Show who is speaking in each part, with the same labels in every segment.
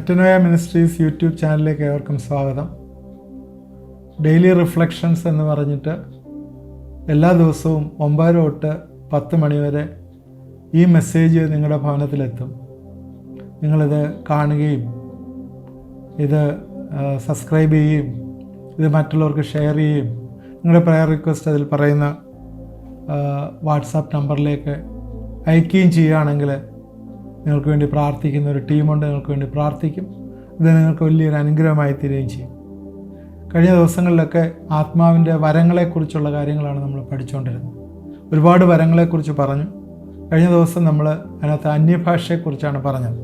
Speaker 1: Metanoia ministries YouTube ചാനലിലേക്ക് ഏവർക്കും സ്വാഗതം. ഡെയിലി റിഫ്ലക്ഷൻസ് എന്ന് പറഞ്ഞിട്ട് എല്ലാ ദിവസവും 9 തൊട്ട് 10 മണി വരെ ഈ മെസ്സേജ് നിങ്ങളുടെ ഭവനത്തിലെത്തും. നിങ്ങളിത് കാണുകയും ഇത് സബ്സ്ക്രൈബ് ചെയ്യുകയും ഇത് മറ്റുള്ളവർക്ക് ഷെയർ ചെയ്യുകയും നിങ്ങളുടെ പ്രയർ റിക്വസ്റ്റ് അതിൽ പറയുന്ന വാട്സാപ്പ് നമ്പറിലേക്ക് അയക്കുകയും ചെയ്യുകയാണെങ്കിൽ നിങ്ങൾക്ക് വേണ്ടി പ്രാർത്ഥിക്കുന്ന ഒരു ടീമുണ്ട്, നിങ്ങൾക്ക് വേണ്ടി പ്രാർത്ഥിക്കും. ഇത് നിങ്ങൾക്ക് വലിയൊരു അനുഗ്രഹമായി തീരുകയും ചെയ്യും. കഴിഞ്ഞ ദിവസങ്ങളിലൊക്കെ ആത്മാവിൻ്റെ വരങ്ങളെക്കുറിച്ചുള്ള കാര്യങ്ങളാണ് നമ്മൾ പഠിച്ചുകൊണ്ടിരുന്നത്. ഒരുപാട് വരങ്ങളെക്കുറിച്ച് പറഞ്ഞു. കഴിഞ്ഞ ദിവസം നമ്മൾ അതിനകത്ത് അന്യഭാഷയെക്കുറിച്ചാണ് പറഞ്ഞത്.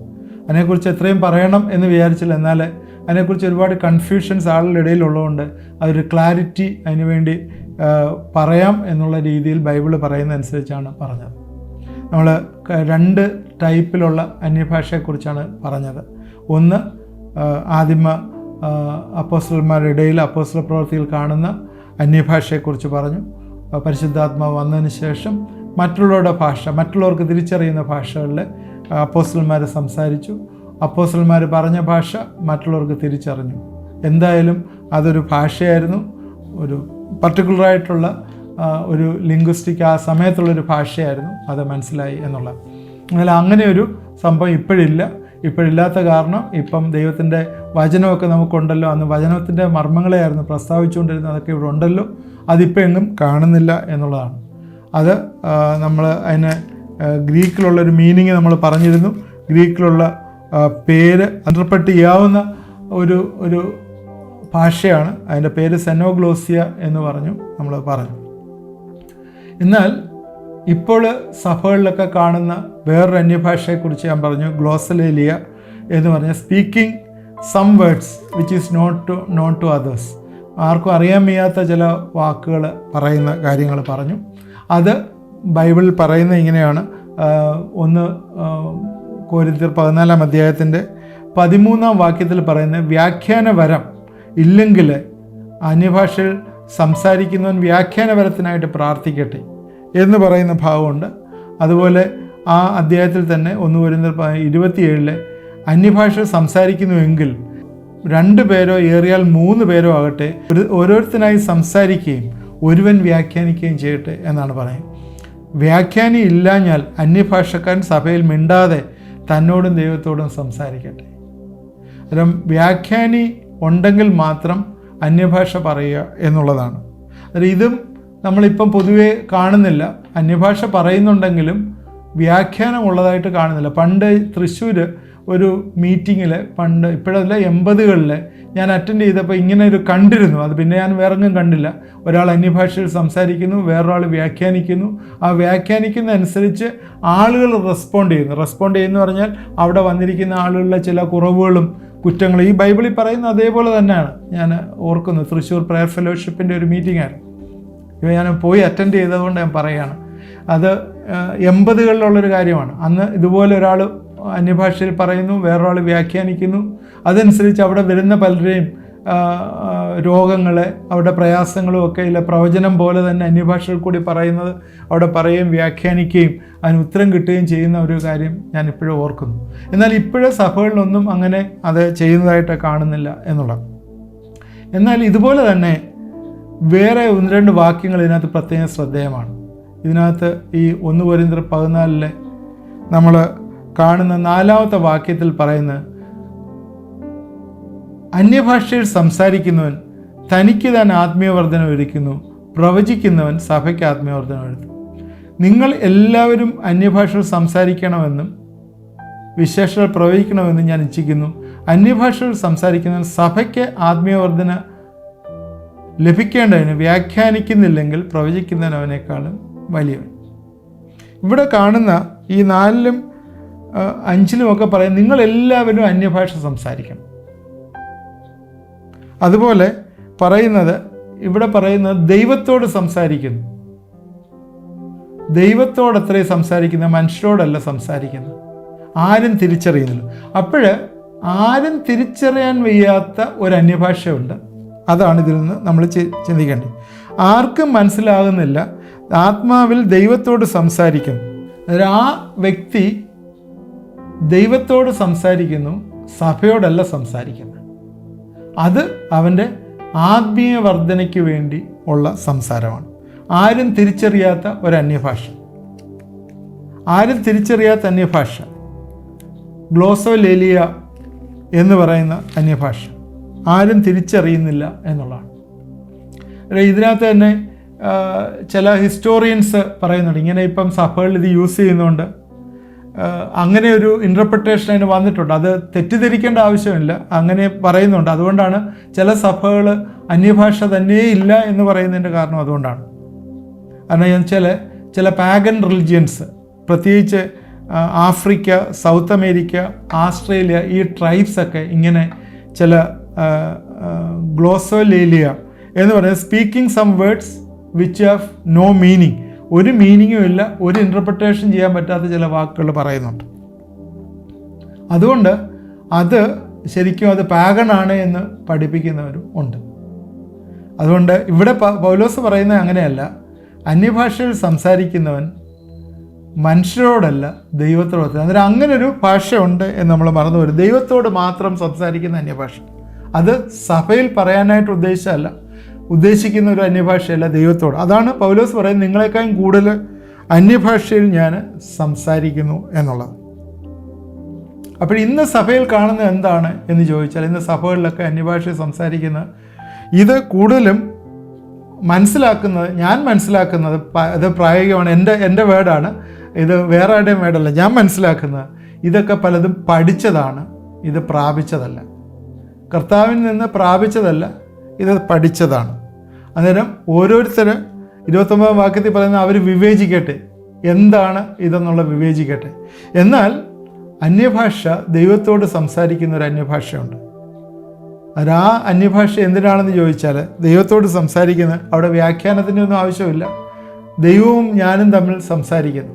Speaker 1: അതിനെക്കുറിച്ച് എത്രയും പറയണം എന്ന് വിചാരിച്ചില്ല, എന്നാൽ അതിനെക്കുറിച്ച് ഒരുപാട് കൺഫ്യൂഷൻസ് ആളുടെ ഇടയിലുള്ളതുകൊണ്ട് അതൊരു ക്ലാരിറ്റി അതിനുവേണ്ടി പറയാം എന്നുള്ള രീതിയിൽ ബൈബിള് പറയുന്നതനുസരിച്ചാണ് പറഞ്ഞത്. നമ്മൾ 2 ടൈപ്പിലുള്ള അന്യഭാഷയെക്കുറിച്ചാണ് പറഞ്ഞത്. ഒന്ന് ആദിമ അപ്പോസ്തലന്മാരുടെ ഇടയിൽ അപ്പോസ്തല പ്രവൃത്തിയിൽ കാണുന്ന അന്യഭാഷയെക്കുറിച്ച് പറഞ്ഞു. പരിശുദ്ധാത്മാവ് വന്നതിന് ശേഷം മറ്റുള്ളവരുടെ ഭാഷ, മറ്റുള്ളവർക്ക് തിരിച്ചറിയുന്ന ഭാഷകളിൽ അപ്പോസ്തലന്മാർ സംസാരിച്ചു. അപ്പോസ്തലന്മാർ പറഞ്ഞ ഭാഷ മറ്റുള്ളവർക്ക് തിരിച്ചറിഞ്ഞു. എന്തായാലും അതൊരു ഭാഷയായിരുന്നു, ഒരു പർട്ടിക്കുലറായിട്ടുള്ള ഒരു ലിംഗ്വിസ്റ്റിക് ആ സമയത്തുള്ളൊരു ഭാഷയായിരുന്നു. അത് മനസ്സിലായി എന്നുള്ളത്. എന്നാൽ അങ്ങനെ ഒരു സംഭവം ഇപ്പോഴില്ലാത്ത കാരണം ഇപ്പം ദൈവത്തിൻ്റെ വചനമൊക്കെ നമുക്കുണ്ടല്ലോ. അന്ന് വചനത്തിൻ്റെ മർമ്മങ്ങളെയായിരുന്നു പ്രസ്താവിച്ചുകൊണ്ടിരുന്നത്, അതൊക്കെ ഇവിടെ ഉണ്ടല്ലോ. അതിപ്പോൾ എങ്ങും കാണുന്നില്ല എന്നുള്ളതാണ്. അത് നമ്മൾ അതിന് ഗ്രീക്കിലുള്ളൊരു മീനിങ് നമ്മൾ പറഞ്ഞിരുന്നു. ഗ്രീക്കിലുള്ള പേര് ഇന്റർപ്രറ്റ് ചെയ്യാവുന്ന ഒരു ഭാഷയാണ്. അതിൻ്റെ പേര് സെനോഗ്ലോസിയ എന്ന് നമ്മൾ പറഞ്ഞു. എന്നാൽ ഇപ്പോൾ സഭകളിലൊക്കെ കാണുന്ന വേറൊരു അന്യഭാഷയെക്കുറിച്ച് ഞാൻ പറഞ്ഞു. ഗ്ലോസലേലിയ എന്ന് പറഞ്ഞ speaking some words which is known to others. ആർക്കും അറിയാൻ വയ്യാത്ത ചില വാക്കുകൾ പറയുന്ന കാര്യങ്ങൾ പറഞ്ഞു. അത് ബൈബിളിൽ പറയുന്ന ഇങ്ങനെയാണ്. 1 കൊരിന്ത്യർ 14-ാം അധ്യായത്തിൻ്റെ 13-ാം വാക്യത്തിൽ പറയുന്ന വ്യാഖ്യാന വരം ഇല്ലെങ്കിൽ അന്യഭാഷയിൽ സംസാരിക്കുന്നവൻ വ്യാഖ്യാനപരത്തിനായിട്ട് പ്രാർത്ഥിക്കട്ടെ എന്ന് പറയുന്ന ഭാഗമുണ്ട്. അതുപോലെ ആ അധ്യായത്തിൽ തന്നെ 1 കൊരിന്ത്യർ 27 അന്യഭാഷയിൽ സംസാരിക്കുന്നുവെങ്കിൽ 2 പേരോ ഏറിയാൽ 3 പേരോ ആകട്ടെ, ഓരോരുത്തരായി സംസാരിക്കുകയും ഒരുവൻ വ്യാഖ്യാനിക്കുകയും ചെയ്യട്ടെ എന്നാണ് പറയുന്നത്. വ്യാഖ്യാനി ഇല്ലാഞ്ഞാൽ അന്യഭാഷക്കാരൻ സഭയിൽ മിണ്ടാതെ തന്നോടും ദൈവത്തോടും സംസാരിക്കട്ടെ. അന്നേരം വ്യാഖ്യാനി ഉണ്ടെങ്കിൽ മാത്രം അന്യഭാഷ പറയുക എന്നുള്ളതാണ്. ഇതും നമ്മളിപ്പം പൊതുവെ കാണുന്നില്ല. അന്യഭാഷ പറയുന്നുണ്ടെങ്കിലും വ്യാഖ്യാനം ഉള്ളതായിട്ട് കാണുന്നില്ല. പണ്ട് തൃശ്ശൂർ ഒരു മീറ്റിങ്ങിൽ, ഇപ്പോഴല്ല 80കളിൽ ഞാൻ അറ്റൻഡ് ചെയ്തപ്പോൾ ഇങ്ങനെ ഒരു കണ്ടിരുന്നു. അത് പിന്നെ ഞാൻ വേറെങ്ങും കണ്ടില്ല. ഒരാൾ അന്യഭാഷയിൽ സംസാരിക്കുന്നു, വേറൊരാൾ വ്യാഖ്യാനിക്കുന്നു. ആ വ്യാഖ്യാനിക്കുന്ന അനുസരിച്ച് ആളുകൾ റെസ്പോണ്ട് ചെയ്യുന്നു പറഞ്ഞാൽ അവിടെ വന്നിരിക്കുന്ന ആളുകളിലെ ചില കുറവുകളും കുറ്റങ്ങൾ ഈ ബൈബിളിൽ പറയുന്ന അതേപോലെ തന്നെയാണ്. ഞാൻ ഓർക്കുന്നു, തൃശ്ശൂർ പ്രയർ ഫെലോഷിപ്പിൻ്റെ ഒരു മീറ്റിംഗ് ആയിരുന്നു. ഇവ ഞാൻ പോയി അറ്റൻഡ് ചെയ്തതുകൊണ്ട് ഞാൻ പറയുകയാണ്. അത് 80കളിലുള്ളൊരു കാര്യമാണ്. അന്ന് ഇതുപോലെ ഒരാൾ അന്യഭാഷയിൽ പറയുന്നു, വേറൊരാൾ വ്യാഖ്യാനിക്കുന്നു. അതനുസരിച്ച് അവിടെ വരുന്ന പലരെയും രോഗങ്ങളെ, അവരുടെ പ്രയാസങ്ങളും ഒക്കെ ഇല്ല പ്രവചനം പോലെ തന്നെ അന്യഭാഷയിൽ കൂടി പറയുന്നത് അവിടെ പറയുകയും വ്യാഖ്യാനിക്കുകയും അതിന് ഉത്തരം കിട്ടുകയും ചെയ്യുന്ന ഒരു കാര്യം ഞാൻ ഇപ്പോഴും ഓർക്കുന്നു. എന്നാൽ ഇപ്പോഴും സഭകളിലൊന്നും അങ്ങനെ അത് ചെയ്യുന്നതായിട്ട് കാണുന്നില്ല എന്നുള്ളത്. എന്നാൽ ഇതുപോലെ തന്നെ വേറെ 1-2 വാക്യങ്ങൾ ഇതിനകത്ത് പ്രത്യേകം ശ്രദ്ധേയമാണ്. ഇതിനകത്ത് ഈ 1 കൊരിന്ത്യർ 14 നമ്മൾ കാണുന്ന 4-ാമത്തെ വാക്യത്തിൽ പറയുന്നത്, അന്യഭാഷയിൽ സംസാരിക്കുന്നവൻ തനിക്ക് താൻ ആത്മീയവർദ്ധനം ഒരുക്കുന്നു, പ്രവചിക്കുന്നവൻ സഭയ്ക്ക് ആത്മീയവർദ്ധനം ഒരുക്കും. നിങ്ങൾ എല്ലാവരും അന്യഭാഷയിൽ സംസാരിക്കണമെന്നും വിശേഷങ്ങൾ പ്രവചിക്കണമെന്നും ഞാൻ ഇച്ഛിക്കുന്നു. അന്യഭാഷയിൽ സംസാരിക്കുന്നവൻ സഭയ്ക്ക് ആത്മീയവർദ്ധന ലഭിക്കേണ്ടതിന് വ്യാഖ്യാനിക്കുന്നില്ലെങ്കിൽ പ്രവചിക്കുന്നവനേക്കാളും വലിയവൻ. ഇവിടെ കാണുന്ന ഈ 4-ലും 5-ലും ഒക്കെ പറയും നിങ്ങളെല്ലാവരും അന്യഭാഷ സംസാരിക്കണം. അതുപോലെ ഇവിടെ പറയുന്നത് ദൈവത്തോട് സംസാരിക്കുന്നു. ദൈവത്തോടത്രേ സംസാരിക്കുന്ന, മനുഷ്യരോടല്ല സംസാരിക്കുന്നത്. ആരും തിരിച്ചറിയുന്നില്ല. അപ്പോൾ ആരും തിരിച്ചറിയാൻ വയ്യാത്ത ഒരു അന്യഭാഷയുണ്ട്. അതാണ് ഇതിൽ നിന്ന് നമ്മൾ ചിന്തിക്കേണ്ടത്. ആർക്കും മനസ്സിലാകുന്നില്ല. ആത്മാവിൽ ദൈവത്തോട് സംസാരിക്കുന്നു. ആ വ്യക്തി ദൈവത്തോട് സംസാരിക്കുന്നു, സഭയോടല്ല സംസാരിക്കുന്നത്. അത് അവൻ്റെ ആത്മീയ വർധനയ്ക്ക് വേണ്ടി ഉള്ള സംസാരമാണ്. ആരും തിരിച്ചറിയാത്ത ഒരു അന്യഭാഷ, ഗ്ലോസോലേലിയ എന്ന് പറയുന്ന അന്യഭാഷ ആരും തിരിച്ചറിയുന്നില്ല എന്നുള്ളതാണ്. ഇതിനകത്ത് തന്നെ ചില ഹിസ്റ്റോറിയൻസ് പറയുന്നുണ്ട്, ഇങ്ങനെ ഇപ്പം സഭകളിൽ ഇത് യൂസ് ചെയ്യുന്നതുകൊണ്ട് അങ്ങനെ ഒരു ഇൻ്റർപ്രിട്ടേഷൻ അതിന് വന്നിട്ടുണ്ട്. അത് തെറ്റിദ്ധരിക്കേണ്ട ആവശ്യമില്ല, അങ്ങനെ പറയുന്നുണ്ട്. അതുകൊണ്ടാണ് ചില സഭകൾ അന്യഭാഷ തന്നെ ഇല്ല എന്ന് പറയുന്നതിൻ്റെ കാരണം അതുകൊണ്ടാണ്. കാരണം ചില പാഗൻ റിലിജിയൻസ്, പ്രത്യേകിച്ച് ആഫ്രിക്ക, സൗത്ത് അമേരിക്ക, ഓസ്ട്രേലിയ, ഈ ട്രൈബ്സൊക്കെ ഇങ്ങനെ ചില ഗ്ലോസോലേലിയ എന്ന് പറയുന്നത് speaking some words which have no meaning, ഒരു മീനിങ്ങും ഇല്ല, ഒരു ഇൻ്റർപ്രിട്ടേഷൻ ചെയ്യാൻ പറ്റാത്ത ചില വാക്കുകൾ പറയുന്നുണ്ട്. അതുകൊണ്ട് അത് ശരിക്കും അത് പാഗണാണ് എന്ന് പഠിപ്പിക്കുന്നവരും ഉണ്ട്. അതുകൊണ്ട് ഇവിടെ പൗലോസ് പറയുന്നത് അങ്ങനെയല്ല. അന്യഭാഷയിൽ സംസാരിക്കുന്നവൻ മനുഷ്യരോടല്ല, ദൈവത്തോട്. അന്നേരം അങ്ങനൊരു ഭാഷയുണ്ട് എന്ന് നമ്മൾ മറന്നു വരും. ദൈവത്തോട് മാത്രം സംസാരിക്കുന്ന അന്യഭാഷ, അത് സഭയിൽ പറയാനായിട്ട് ഉദ്ദേശിക്കുന്ന ഒരു അന്യഭാഷയല്ല, ദൈവത്തോട്. അതാണ് പൗലോസ് പറയുന്നത്, നിങ്ങളെക്കാളും കൂടുതൽ അന്യഭാഷയിൽ ഞാൻ സംസാരിക്കുന്നു എന്നുള്ളത്. അപ്പോൾ ഇന്ന് സഭയിൽ കാണുന്നത് എന്താണ് എന്ന് ചോദിച്ചാൽ, ഇന്ന് സഭകളിലൊക്കെ അന്യഭാഷയിൽ സംസാരിക്കുന്നത്, ഇത് കൂടുതലും ഞാൻ മനസ്സിലാക്കുന്നത് അത് പ്രായോഗികമാണ്, എൻ്റെ വേർഡാണ്, ഇത് വേറെ ആരുടെയും വേർഡല്ല. ഞാൻ മനസ്സിലാക്കുന്നത് ഇതൊക്കെ പലതും പഠിച്ചതാണ്, ഇത് പ്രാപിച്ചതല്ല. കർത്താവിൽ നിന്ന് പ്രാപിച്ചതല്ല, ഇത് പഠിച്ചതാണ്. അന്നേരം ഓരോരുത്തർ 29 വാക്യത്തിൽ പറയുന്ന അവർ വിവേചിക്കട്ടെ, എന്താണ് ഇതെന്നുള്ള വിവേചിക്കട്ടെ. എന്നാൽ അന്യഭാഷ, ദൈവത്തോട് സംസാരിക്കുന്ന ഒരു അന്യഭാഷയുണ്ട്. അത് ആ അന്യഭാഷ എന്തിനാണെന്ന് ചോദിച്ചാൽ, ദൈവത്തോട് സംസാരിക്കുന്ന, അവിടെ വ്യാഖ്യാനത്തിൻ്റെ ഒന്നും ആവശ്യമില്ല, ദൈവവും ഞാനും തമ്മിൽ സംസാരിക്കുന്നു.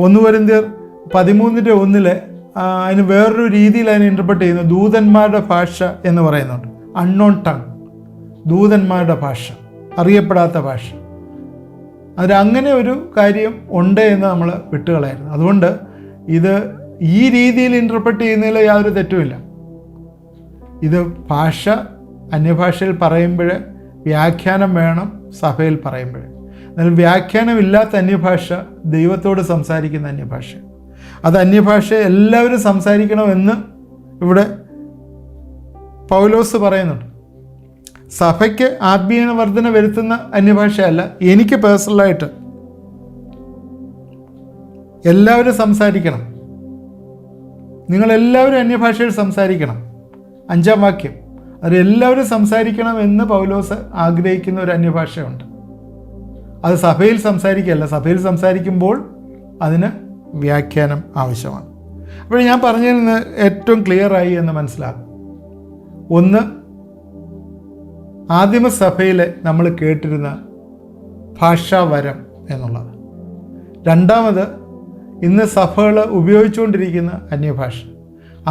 Speaker 1: 1 കൊരിന്ത്യർ 13:1 അതിന് വേറൊരു രീതിയിൽ അതിനെ ഇൻ്റർപ്രറ്റ് ചെയ്യുന്നു. ദൂതന്മാരുടെ ഭാഷ എന്ന് പറയുന്നുണ്ട്, അൺനോൺ ടങ്, ദൂതന്മാരുടെ ഭാഷ, അറിയപ്പെടാത്ത ഭാഷ. അങ്ങനെ ഒരു കാര്യം ഉണ്ട് എന്ന് നമ്മൾ വിട്ടുകളയായിരുന്നു. അതുകൊണ്ട് ഇത് ഈ രീതിയിൽ ഇൻ്റർപ്രറ്റ് ചെയ്യുന്നതിൽ യാതൊരു തെറ്റുമില്ല. ഇത് ഭാഷ അന്യഭാഷയിൽ പറയുമ്പോൾ വ്യാഖ്യാനം വേണം, സഭയിൽ പറയുമ്പോൾ. എന്നാൽ വ്യാഖ്യാനമില്ലാത്ത അന്യഭാഷ ദൈവത്തോട് സംസാരിക്കുന്ന അന്യഭാഷ. അത് അന്യഭാഷ എല്ലാവരും സംസാരിക്കണമെന്ന് ഇവിടെ പൗലോസ് പറയുന്നുണ്ട്. സഭയ്ക്ക് ആത്മീയ വർധന വരുത്തുന്ന അന്യഭാഷയല്ല, എനിക്ക് പേഴ്സണലായിട്ട് എല്ലാവരും സംസാരിക്കണം, നിങ്ങളെല്ലാവരും അന്യഭാഷയിൽ സംസാരിക്കണം. 5-ാം വാക്യം, അത് എല്ലാവരും സംസാരിക്കണം എന്ന് പൗലോസ് ആഗ്രഹിക്കുന്ന ഒരു അന്യഭാഷയുണ്ട്. അത് സഭയിൽ സംസാരിക്കുകയല്ല, സഭയിൽ സംസാരിക്കുമ്പോൾ അതിന് വ്യാഖ്യാനം ആവശ്യമാണ്. അപ്പോൾ ഞാൻ പറഞ്ഞതിൽ നിന്ന് ഏറ്റവും ക്ലിയറായി എന്ന് മനസ്സിലാക്കും. ഒന്ന്, ആദിമസഭയിൽ നമ്മൾ കേട്ടിരുന്ന ഭാഷാവരം എന്നുള്ളത്. രണ്ടാമത്, ഇന്ന് സഭകൾ ഉപയോഗിച്ചുകൊണ്ടിരിക്കുന്ന അന്യഭാഷ,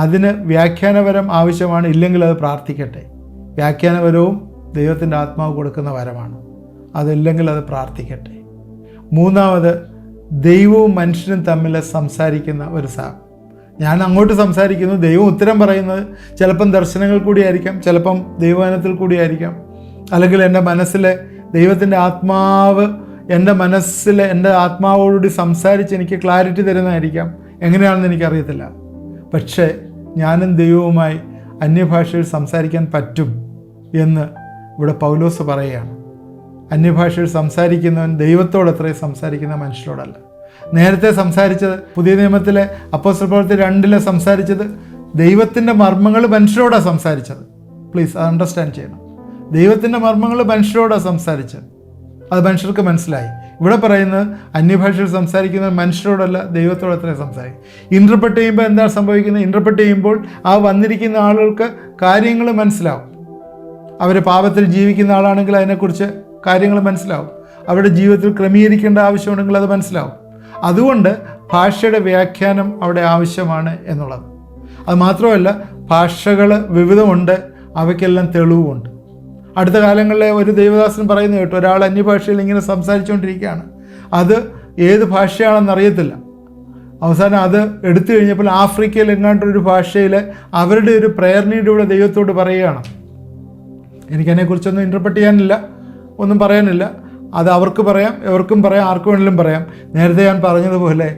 Speaker 1: അതിന് വ്യാഖ്യാനപരം ആവശ്യമാണ്, ഇല്ലെങ്കിൽ അത് പ്രാർത്ഥിക്കട്ടെ. വ്യാഖ്യാനപരവും ദൈവത്തിൻ്റെ ആത്മാവ് കൊടുക്കുന്ന വരമാണ്, അതില്ലെങ്കിൽ അത് പ്രാർത്ഥിക്കട്ടെ. മൂന്നാമത്, ദൈവവും മനുഷ്യനും തമ്മിൽ സംസാരിക്കുന്ന ഒരു ഞാൻ അങ്ങോട്ട് സംസാരിക്കുന്നു, ദൈവം ഉത്തരം പറയുന്നത് ചിലപ്പം ദർശനങ്ങൾ കൂടിയായിരിക്കാം, ചിലപ്പം ദൈവവചനത്തിൽ കൂടിയായിരിക്കാം, അല്ലെങ്കിൽ എൻ്റെ മനസ്സിലെ ദൈവത്തിൻ്റെ ആത്മാവ് എൻ്റെ ആത്മാവോടുകൂടി സംസാരിച്ച് എനിക്ക് ക്ലാരിറ്റി തരുന്നതായിരിക്കാം. എങ്ങനെയാണെന്ന് എനിക്കറിയത്തില്ല. പക്ഷേ ഞാനും ദൈവവുമായി അന്യഭാഷയിൽ സംസാരിക്കാൻ പറ്റും എന്ന് ഇവിടെ പൗലോസ് പറയുകയാണ്. അന്യഭാഷയിൽ സംസാരിക്കുന്നവൻ ദൈവത്തോടത്രയും സംസാരിക്കുന്ന മനുഷ്യരോടല്ല. നേരത്തെ സംസാരിച്ചത്, പുതിയ നിയമത്തിലെ അപ്പോസ്തല പ്രവൃത്തി 2 സംസാരിച്ചത് ദൈവത്തിൻ്റെ മർമ്മങ്ങൾ മനുഷ്യരോടാണ് സംസാരിച്ചത്. പ്ലീസ് അത് അണ്ടർസ്റ്റാൻഡ് ചെയ്യണം. ദൈവത്തിൻ്റെ മർമ്മങ്ങൾ മനുഷ്യരോടാണ് സംസാരിച്ചത്, അത് മനുഷ്യർക്ക് മനസ്സിലായി. ഇവിടെ പറയുന്നത് അന്യഭാഷയിൽ സംസാരിക്കുന്ന മനുഷ്യരോടല്ല, ദൈവത്തോടത്രയും സംസാരിക്കും. ഇൻ്റർപ്രറ്റ് ചെയ്യുമ്പോൾ എന്താണ് സംഭവിക്കുന്നത്? ഇൻ്റർപ്രറ്റ് ചെയ്യുമ്പോൾ ആ വന്നിരിക്കുന്ന ആളുകൾക്ക് കാര്യങ്ങൾ മനസ്സിലാവും. അവർ പാപത്തിൽ ജീവിക്കുന്ന ആളാണെങ്കിൽ അതിനെക്കുറിച്ച് കാര്യങ്ങൾ മനസ്സിലാവും. അവരുടെ ജീവിതത്തിൽ ക്രമീകരിക്കേണ്ട ആവശ്യമുണ്ടെങ്കിൽ അത് മനസ്സിലാവും. അതുകൊണ്ട് ഭാഷയുടെ വ്യാഖ്യാനം അവിടെ ആവശ്യമാണ് എന്നുള്ളത്. അത് മാത്രമല്ല, ഭാഷകൾ വിവിധമുണ്ട്, അവയ്ക്കെല്ലാം തെളിവുമുണ്ട്. അടുത്ത കാലങ്ങളിലെ ഒരു ദൈവദാസൻ പറയുന്നത് കേട്ടു, ഒരാൾ അന്യഭാഷയിൽ ഇങ്ങനെ സംസാരിച്ചുകൊണ്ടിരിക്കുകയാണ്, അത് ഏത് ഭാഷയാണെന്ന് അറിയത്തില്ല, അവസാനം അത് എടുത്തു കഴിഞ്ഞപ്പോൾ ആഫ്രിക്കയിൽ എങ്ങാണ്ടൊരു ഭാഷയിൽ അവരുടെ ഒരു പ്രയർ നീഡിലൂടെ ദൈവത്തോട് പറയുകയാണ്. എനിക്കതിനെക്കുറിച്ചൊന്നും ഇൻ്റർപ്രറ്റ് ചെയ്യാനില്ല, ഒന്നും പറയാനില്ല. അത് അവർക്ക് പറയാം, എവർക്കും പറയാം, ആർക്കും വേണമെങ്കിലും പറയാം. നേരത്തെ ഞാൻ പറഞ്ഞതുപോലെ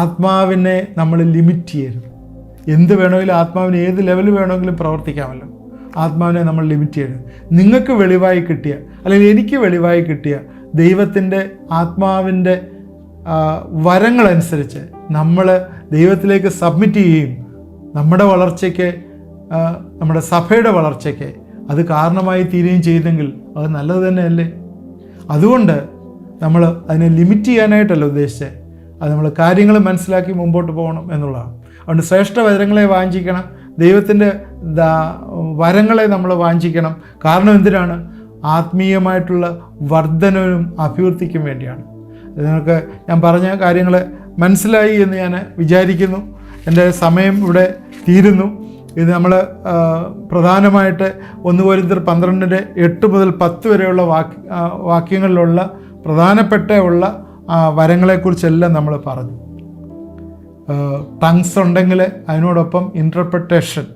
Speaker 1: ആത്മാവിനെ നമ്മൾ ലിമിറ്റ് ചെയ്യരുത്. എന്ത് വേണമെങ്കിലും ആത്മാവിന് ഏത് ലെവൽ വേണമെങ്കിലും പ്രവർത്തിക്കാമല്ലോ. ആത്മാവിനെ നമ്മൾ ലിമിറ്റ് ചെയ്യരുത്. നിങ്ങൾക്ക് വെളിവായി കിട്ടിയ, അല്ലെങ്കിൽ എനിക്ക് വെളിവായി കിട്ടിയ ദൈവത്തിൻ്റെ ആത്മാവിൻ്റെ വരങ്ങളനുസരിച്ച് നമ്മൾ ദൈവത്തിലേക്ക് സബ്മിറ്റ് ചെയ്യുകയും നമ്മുടെ വളർച്ചയ്ക്ക്, നമ്മുടെ സഭയുടെ വളർച്ചയ്ക്ക് അത് കാരണമായി തീരുകയും ചെയ്തെങ്കിൽ അത് നല്ലത് തന്നെയല്ലേ? അതുകൊണ്ട് നമ്മൾ അതിനെ ലിമിറ്റ് ചെയ്യാനായിട്ടല്ല ഉദ്ദേശിച്ചത്. അത് നമ്മൾ കാര്യങ്ങൾ മനസ്സിലാക്കി മുമ്പോട്ട് പോകണം എന്നുള്ളതാണ്. അതുകൊണ്ട് ശ്രേഷ്ഠ വരങ്ങളെ വാഞ്ചിക്കണം, ദൈവത്തിൻ്റെ വരങ്ങളെ നമ്മൾ വാഞ്ചിക്കണം. കാരണം എന്തിനാണ്? ആത്മീയമായിട്ടുള്ള വർധനവും അഭിവൃദ്ധിക്കും വേണ്ടിയാണ്. നിങ്ങൾക്ക് ഞാൻ പറഞ്ഞ കാര്യങ്ങൾ മനസ്സിലായി എന്ന് ഞാൻ വിചാരിക്കുന്നു. എൻ്റെ സമയം ഇവിടെ തീരുന്നു. ഇത് നമ്മൾ പ്രധാനമായിട്ട് 1 കൊരിന്ത്യർ 12:8 മുതൽ 10 വരെയുള്ള വാക്യങ്ങളിലുള്ള പ്രധാനപ്പെട്ട വരങ്ങളെക്കുറിച്ചെല്ലാം നമ്മൾ പറഞ്ഞു. ടങ്സ് ഉണ്ടെങ്കിൽ അതിനോടൊപ്പം ഇൻ്റർപ്രിട്ടേഷൻ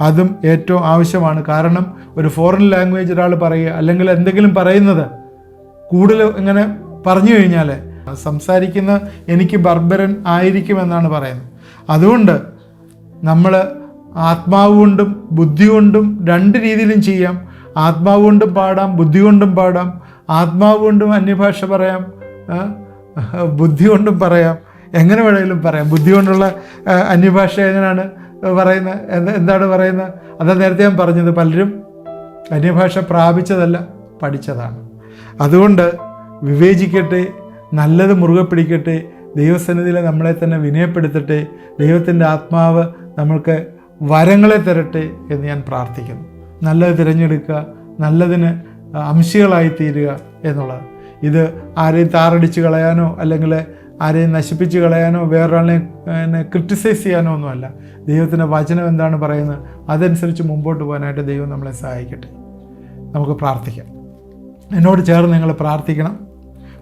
Speaker 1: അതും ഏറ്റവും ആവശ്യമാണ്. കാരണം ഒരു ഫോറിൻ ലാംഗ്വേജ് ഒരാൾ പറയുക, അല്ലെങ്കിൽ എന്തെങ്കിലും പറയുന്നത് കൂടുതൽ ഇങ്ങനെ പറഞ്ഞു കഴിഞ്ഞാൽ സംസാരിക്കുന്ന എനിക്ക് ബർബരൻ ആയിരിക്കുമെന്നാണ് പറയുന്നത്. അതുകൊണ്ട് നമ്മൾ ആത്മാവ് കൊണ്ടും ബുദ്ധി കൊണ്ടും 2 രീതിയിലും ചെയ്യാം. ആത്മാവ് കൊണ്ടും പാടാം, ബുദ്ധി കൊണ്ടും പാടാം. ആത്മാവ് കൊണ്ടും അന്യഭാഷ പറയാം, ബുദ്ധി കൊണ്ടും പറയാം, എങ്ങനെ വേണമെങ്കിലും പറയാം. ബുദ്ധി കൊണ്ടുള്ള അന്യഭാഷ എങ്ങനെയാണ് പറയുന്നത്, എന്താണ് പറയുന്നത്? അതാ നേരത്തെ ഞാൻ പറഞ്ഞത്, പലരും അന്യഭാഷ പ്രാപിച്ചതല്ല, പഠിച്ചതാണ്. അതുകൊണ്ട് വിവേചിക്കട്ടെ, നല്ലത് മുറുകെ പിടിക്കട്ടെ, ദൈവസന്നിധിയിൽ നമ്മളെ തന്നെ വിനയപ്പെടുത്തട്ടെ, ദൈവത്തിൻ്റെ ആത്മാവ് നമ്മൾക്ക് വരങ്ങളെ തരട്ടെ എന്ന് ഞാൻ പ്രാർത്ഥിക്കുന്നു. നല്ലത് തിരഞ്ഞെടുക്കുക, നല്ലതിന് അംശികളായി തീരുക എന്നുള്ളത്. ഇത് ആരെയും താറടിച്ച് കളയാനോ അല്ലെങ്കിൽ ആരെയും നശിപ്പിച്ച് കളയാനോ വേറൊരാളെ ക്രിട്ടിസൈസ് ചെയ്യാനോ ഒന്നുമല്ല. ദൈവത്തിൻ്റെ വചനം എന്താണ് പറയുന്നത് അതനുസരിച്ച് മുമ്പോട്ട് പോകാനായിട്ട് ദൈവം നമ്മളെ സഹായിക്കട്ടെ. നമുക്ക് പ്രാർത്ഥിക്കാം. എന്നോട് ചേർന്ന് നിങ്ങൾ പ്രാർത്ഥിക്കണം.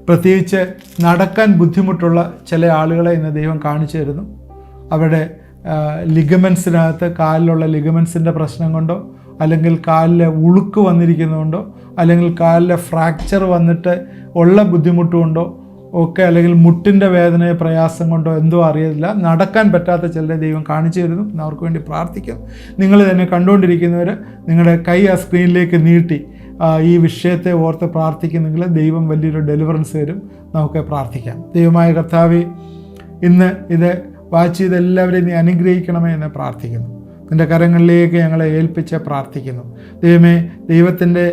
Speaker 1: പ്രത്യേകിച്ച് നടക്കാൻ ബുദ്ധിമുട്ടുള്ള ചില ആളുകളെ ഇന്ന് ദൈവം കാണിച്ചു തരുന്നു. അവരുടെ ലിഗമെൻസിനകത്ത്, കാലിലുള്ള ലിഗമെൻസിൻ്റെ പ്രശ്നം കൊണ്ടോ, അല്ലെങ്കിൽ കാലിലെ ഉളുക്ക് വന്നിരിക്കുന്നതുകൊണ്ടോ, അല്ലെങ്കിൽ കാലിലെ ഫ്രാക്ചർ വന്നിട്ട് ഉള്ള ബുദ്ധിമുട്ടുകൊണ്ടോ ഒക്കെ, അല്ലെങ്കിൽ മുട്ടിൻ്റെ വേദന പ്രയാസം കൊണ്ടോ എന്തോ അറിയില്ല, നടക്കാൻ പറ്റാത്ത ചിലരെ ദൈവം കാണിച്ചു തരുന്നു. അവർക്ക് വേണ്ടി പ്രാർത്ഥിക്കാം. നിങ്ങൾ തന്നെ കണ്ടുകൊണ്ടിരിക്കുന്നവർ നിങ്ങളുടെ കൈ ആ സ്ക്രീനിലേക്ക് നീട്ടി ഈ വിഷയത്തെ ഓർത്ത് പ്രാർത്ഥിക്കുന്നെങ്കിൽ ദൈവം വലിയൊരു ഡെലിവറൻസ് തരും. നമുക്ക് പ്രാർത്ഥിക്കാം. ദൈവമായ കർത്താവേ, ഇന്ന് ഇത് വാച്ച് ചെയ്ത് എല്ലാവരെയും നീ അനുഗ്രഹിക്കണമേ എന്ന് പ്രാർത്ഥിക്കുന്നു. നിൻ്റെ കരങ്ങളിലേക്ക് ഞങ്ങളെ ഏൽപ്പിച്ച് പ്രാർത്ഥിക്കുന്നു. ദൈവമേ, ദൈവത്തിൻ്റെ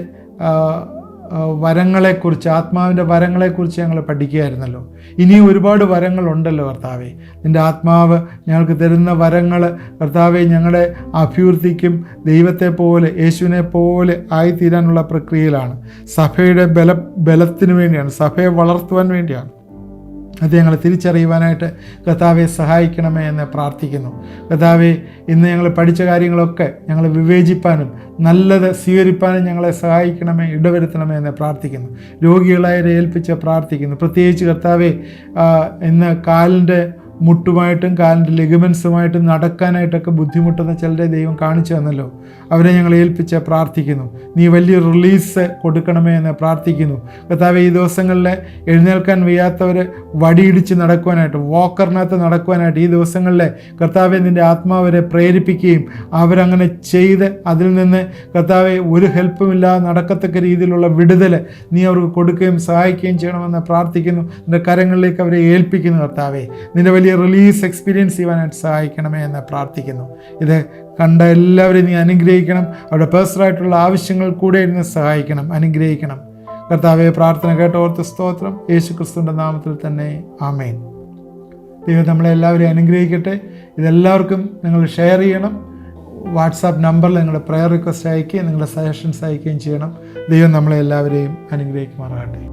Speaker 1: വരങ്ങളെക്കുറിച്ച്, ആത്മാവിൻ്റെ വരങ്ങളെക്കുറിച്ച് ഞങ്ങൾ പഠിക്കുകയായിരുന്നല്ലോ. ഇനിയും ഒരുപാട് വരങ്ങളുണ്ടല്ലോ കർത്താവേ. നിൻ്റെ ആത്മാവ് ഞങ്ങൾക്ക് തരുന്ന വരങ്ങൾ കർത്താവേ ഞങ്ങളുടെ അഭിവൃദ്ധിക്കും ദൈവത്തെ പോലെ, യേശുവിനെ പോലെ ആയിത്തീരാനുള്ള പ്രക്രിയയിലാണ്. സഭയുടെ ബലത്തിന് വേണ്ടിയാണ്, സഭയെ വളർത്തുവാൻ വേണ്ടിയാണ്. അത് ഞങ്ങൾ തിരിച്ചറിയുവാനായിട്ട് കർത്താവെ സഹായിക്കണമേ എന്ന് പ്രാർത്ഥിക്കുന്നു. കർത്താവെ, ഇന്ന് ഞങ്ങൾ പഠിച്ച കാര്യങ്ങളൊക്കെ ഞങ്ങൾ വിവേചിപ്പാനും നല്ലത് സ്വീകരിപ്പാനും ഞങ്ങളെ സഹായിക്കണമേ, ഇടവരുത്തണമേ എന്ന് പ്രാർത്ഥിക്കുന്നു. രോഗികളായവരെ ഏൽപ്പിച്ച് പ്രാർത്ഥിക്കുന്നു. പ്രത്യേകിച്ച് കർത്താവെ, ഇന്ന് കാലിൻ്റെ മുട്ടുമായിട്ടും കാലിൻ്റെ ലിഗമെൻസുമായിട്ടും നടക്കാനായിട്ടൊക്കെ ബുദ്ധിമുട്ടുന്ന ചിലരെ ദൈവം കാണിച്ചു തന്നല്ലോ. അവരെ ഞങ്ങൾ ഏൽപ്പിച്ച് പ്രാർത്ഥിക്കുന്നു. നീ വലിയ റിലീസ് കൊടുക്കണമേ എന്ന് പ്രാർത്ഥിക്കുന്നു. കർത്താവേ, ഈ ദിവസങ്ങളിൽ എഴുന്നേൽക്കാൻ വയ്യാത്തവർ വടിയിടിച്ച് നടക്കുവാനായിട്ട്, വാക്കറിനകത്ത് നടക്കുവാനായിട്ട് ഈ ദിവസങ്ങളിൽ കർത്താവെ നിൻ്റെ ആത്മാവരെ പ്രേരിപ്പിക്കുകയും അവരങ്ങനെ ചെയ്ത് അതിൽ നിന്ന് കർത്താവെ ഒരു ഹെൽപ്പുമില്ലാതെ നടക്കത്തക്ക രീതിയിലുള്ള വിടുതൽ നീ അവർക്ക് കൊടുക്കുകയും സഹായിക്കുകയും ചെയ്യണമെന്ന് പ്രാർത്ഥിക്കുന്നു. നിൻ്റെ കരങ്ങളിലേക്ക് അവരെ ഏൽപ്പിക്കുന്നു. കർത്താവെ, നിൻ്റെ വലിയ റിലീസ് എക്സ്പീരിയൻസ് ചെയ്യാനായിട്ട് സഹായിക്കണമേ എന്ന് പ്രാർത്ഥിക്കുന്നു. ഇത് കണ്ട എല്ലാവരെയും നീ അനുഗ്രഹിക്കണം. അവരുടെ പേഴ്സണലായിട്ടുള്ള ആവശ്യങ്ങൾ കൂടെ ഇരുന്ന് സഹായിക്കണം, അനുഗ്രഹിക്കണം. കർത്താവെ, പ്രാർത്ഥന കേട്ടോർത്ത് സ്തോത്രം. യേശു ക്രിസ്തുവിൻ്റെ നാമത്തിൽ തന്നെ ആമേൻ. ദൈവം നമ്മളെല്ലാവരെയും അനുഗ്രഹിക്കട്ടെ. ഇതെല്ലാവർക്കും നിങ്ങൾ ഷെയർ ചെയ്യണം. വാട്സാപ്പ് നമ്പറിൽ നിങ്ങളുടെ പ്രയർ റിക്വസ്റ്റ് അയക്കുകയും നിങ്ങളുടെ സജഷൻസ് അയക്കുകയും ചെയ്യണം. ദൈവം നമ്മളെല്ലാവരെയും അനുഗ്രഹിക്കുമാറാകട്ടെ.